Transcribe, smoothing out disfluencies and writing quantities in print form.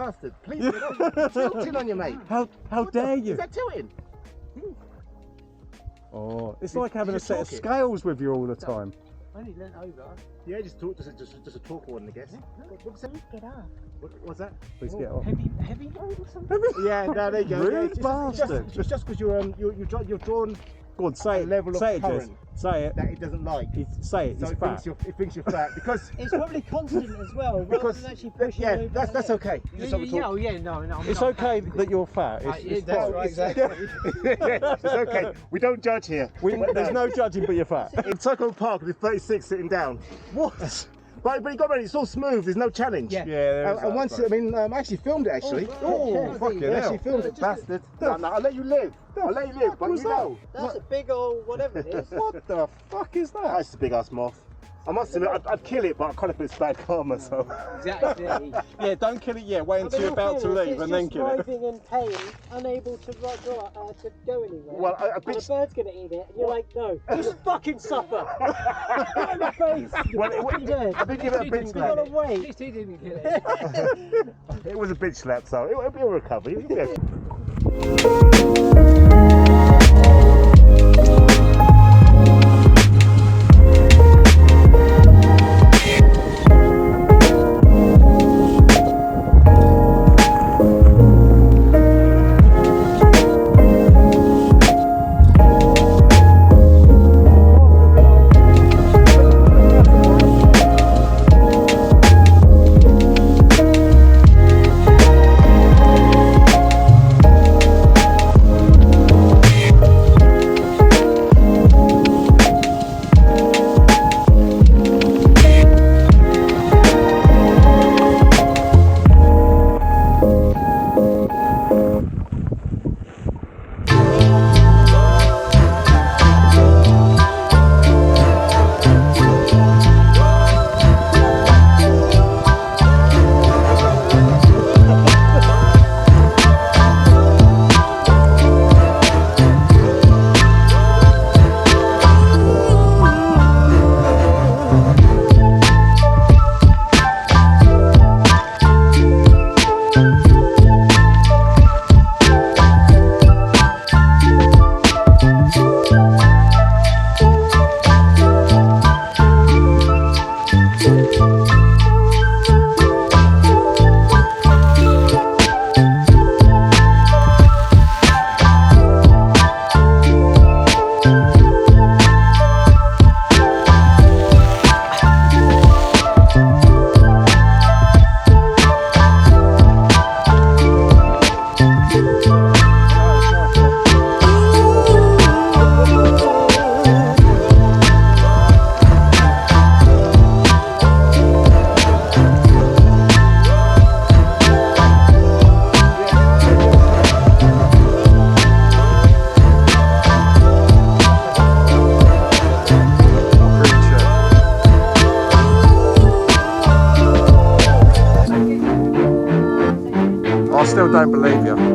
bastard. Please get on. Tilting on you, mate. How dare you? Is that tilting? Oh, it's like having a set of scales with you all the time. I only leant over. Yeah, just a talk one, I guess. Get up. What's that? Please get off. Heavy load or something? Yeah, no, there you go. Rude Yeah, bastard. It's just because you're drawn Go on, say a it. level Say of it, current Jess. Say it. that it doesn't like. Say it. So It's fat. it thinks you're fat because It's probably constant as well, rather than actually pushing yeah, over that's the okay. You just have a talk. no. It's okay that you're fat. It's that's fine. right, exactly. It's okay. We don't judge here. There's no judging, but you're fat. In Cycle Park with 36 sitting down. What? But you got ready, it's all smooth, there's no challenge. Yeah. And once, I mean, I actually filmed it actually. Oh, fucking I hell. actually filmed it, bastard. No, I'll let you live. I'll let you live, but you know. That's a big old whatever it is. What the fuck is that? That's a big ass moth. I must admit, I'd kill it, but I can't if it's bad karma, so. Exactly. Yeah, don't kill it yet. Wait until you're about to leave and then kill it. It's just writhing in pain, unable to go anywhere. Well, a and a bitch. bird's going to eat it, and you're like, no, just fucking suffer. Right in the face. Well, What are you doing? I did give it a bitch You slap. gotta wait. At least he didn't kill it. It was a bitch slap, so it'll recover. It'll be okay. I still don't believe you.